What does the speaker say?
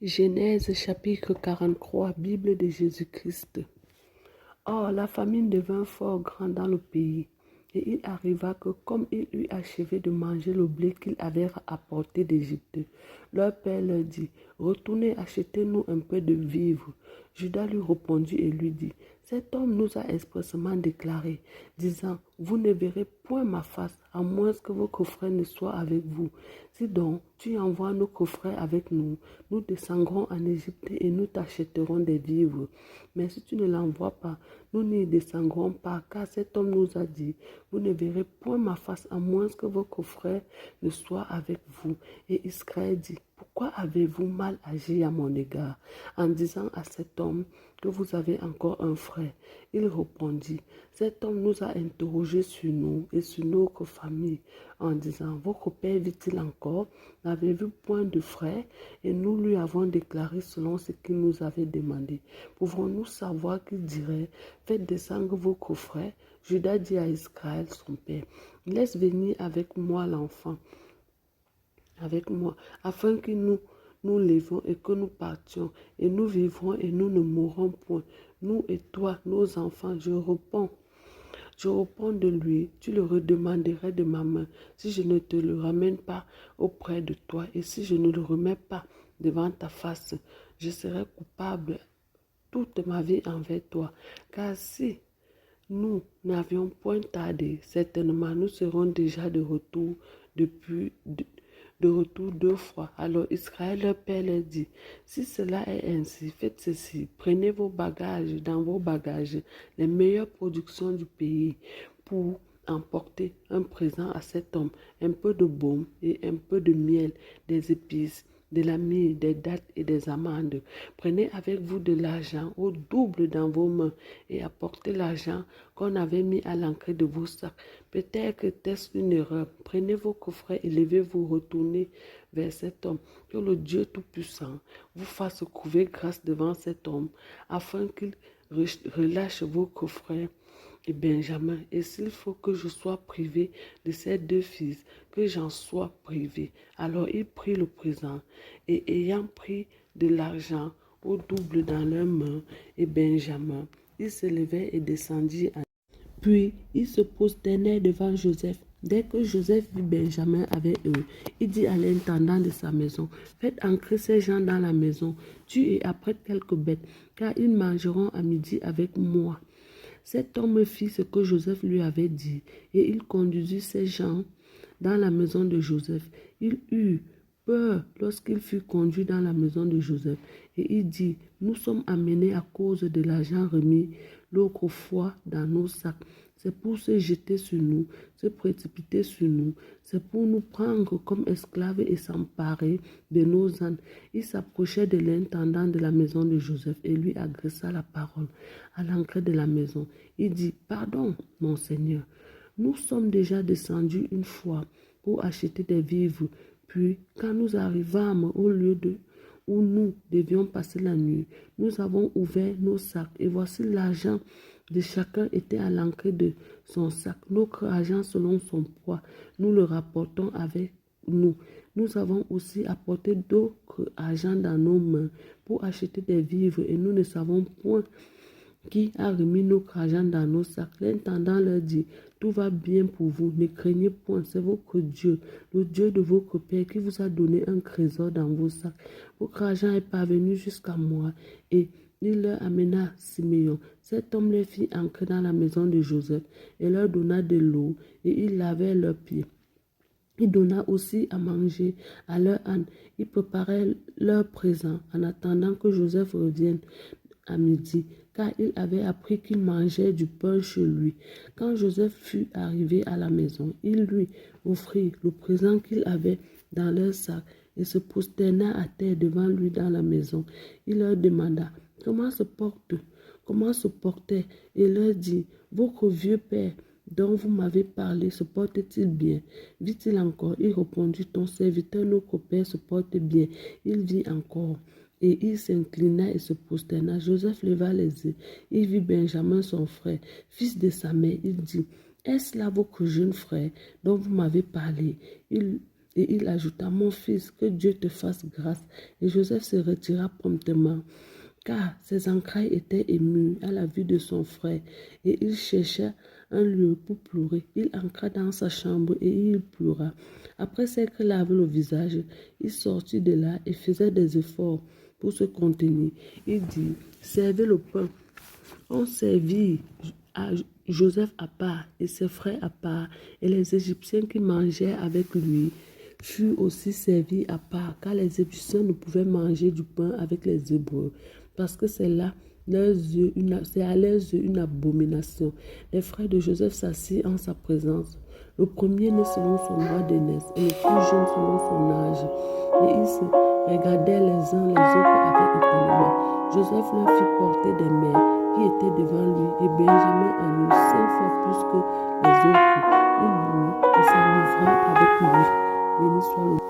Genèse chapitre 43, Bible de Jésus-Christ. Or, la famine devint fort grande dans le pays, et il arriva que, comme il eut achevé de manger le blé qu'il avait apporté d'Égypte, leur père leur dit, retournez, achetez-nous un peu de vivres. Judas lui répondit et lui dit, cet homme nous a expressément déclaré, disant, vous ne verrez point ma face, à moins que vos frères ne soient avec vous. Si donc tu envoies nos frères avec nous, nous descendrons en Égypte et nous t'achèterons des vivres. Mais si tu ne l'envoies pas, nous n'y descendrons pas, car cet homme nous a dit, vous ne verrez point ma face, à moins que vos frères ne soient avec vous. Et Israël dit, pourquoi avez-vous mal agi à mon égard, en disant à cet homme que vous avez encore un frère? Il répondit, cet homme nous a interrogés sur nous et sur notre famille, en disant, votre père vit-il encore? N'avez-vous point de frère? Et nous lui avons déclaré selon ce qu'il nous avait demandé. Pouvons-nous savoir qu'il dirait, faites descendre vos frères? Judas dit à Israël, son père, laisse venir avec moi l'enfant, avec moi, afin que nous levons et que nous partions, et nous vivrons et nous ne mourrons point, nous et toi, nos enfants. Je réponds de lui, tu le redemanderais de ma main, si je ne te le ramène pas auprès de toi, et si je ne le remets pas devant ta face, je serai coupable toute ma vie envers toi. Car si nous n'avions point tardé, certainement nous serons déjà de retour de retour 2 fois. Alors Israël, leur père, leur dit, si cela est ainsi, faites ceci, prenez vos bagages, dans vos bagages, les meilleures productions du pays, pour emporter un présent à cet homme, un peu de baume et un peu de miel, des épices, de la myrrhe, des dattes et des amandes. Prenez avec vous de l'argent au double dans vos mains et apportez l'argent qu'on avait mis à l'entrée de vos sacs. Peut-être que c'est une erreur. Prenez vos coffrets et levez-vous, retournez vers cet homme. Que le Dieu Tout-Puissant vous fasse trouver grâce devant cet homme, afin qu'il relâche vos coffrets et Benjamin. Et s'il faut que je sois privé de ces 2 fils, que j'en sois privé. Alors il prit le présent, et ayant pris de l'argent au double dans leurs mains, et Benjamin, il se levait et descendit. Puis il se prosternait devant Joseph. Dès que Joseph vit Benjamin avec eux, il dit à l'intendant de sa maison, faites entrer ces gens dans la maison, tuez et apprête quelques bêtes, car ils mangeront à midi avec moi. Cet homme fit ce que Joseph lui avait dit, et il conduisit ces gens dans la maison de Joseph. Il eut peur lorsqu'il fut conduit dans la maison de Joseph, et il dit, nous sommes amenés à cause de l'argent remis l'autre fois dans nos sacs. C'est pour se jeter sur nous, se précipiter sur nous. C'est pour nous prendre comme esclaves et s'emparer de nos ânes. Il s'approchait de l'intendant de la maison de Joseph et lui adressa la parole à l'entrée de la maison. Il dit, pardon, mon Seigneur, nous sommes déjà descendus une fois pour acheter des vivres. Puis, quand nous arrivâmes au lieu où nous devions passer la nuit, nous avons ouvert nos sacs et voici l'argent de chacun était à l'entrée de son sac. Notre argent selon son poids, nous le rapportons avec nous. Nous avons aussi apporté d'autres argent dans nos mains pour acheter des vivres et nous ne savons point qui a remis notre argent dans nos sacs. L'intendant leur dit, tout va bien pour vous, ne craignez point, c'est votre Dieu, le Dieu de votre Père qui vous a donné un trésor dans vos sacs. Votre argent est parvenu jusqu'à moi. Et il leur amena Siméon. Cet homme les fit entrer dans la maison de Joseph et leur donna de l'eau et il lavait leurs pieds. Il donna aussi à manger à leur âne. Il préparait leur présent en attendant que Joseph revienne à midi, car il avait appris qu'il mangeait du pain chez lui. Quand Joseph fut arrivé à la maison, il lui offrit le présent qu'il avait dans leur sac et se prosterna à terre devant lui dans la maison. Il leur demanda, comment se portait, et leur dit, votre vieux père dont vous m'avez parlé se porte-t-il bien? Vit-il encore? Il répondit, ton serviteur, notre père, se porte bien, il vit encore. Et il s'inclina et se prosterna. Joseph leva les yeux. Il vit Benjamin, son frère, fils de sa mère. Il dit, est-ce là votre jeune frère dont vous m'avez parlé? Il Et il ajouta, mon fils, que Dieu te fasse grâce. Et Joseph se retira promptement, car ses entrailles étaient émues à la vue de son frère, et il chercha un lieu pour pleurer. Il entra dans sa chambre et il pleura. Après s'être lavé le visage, il sortit de là et faisait des efforts pour se contenir. Il dit, servez le pain. On servit à Joseph à part et ses frères à part, et les Égyptiens qui mangeaient avec lui furent aussi servis à part, car les Égyptiens ne pouvaient manger du pain avec les Hébreux, parce que c'est à leurs yeux une abomination. Les frères de Joseph s'assirent en sa présence, le premier-né selon son droit d'aînesse et le plus jeune selon son âge. Et ils se regardaient les uns les autres avec étonnement. Joseph leur fit porter des mères qui étaient devant lui, et Benjamin en eut 5 fois plus que les autres. Il louait et s'enivra avec lui. Béni soit le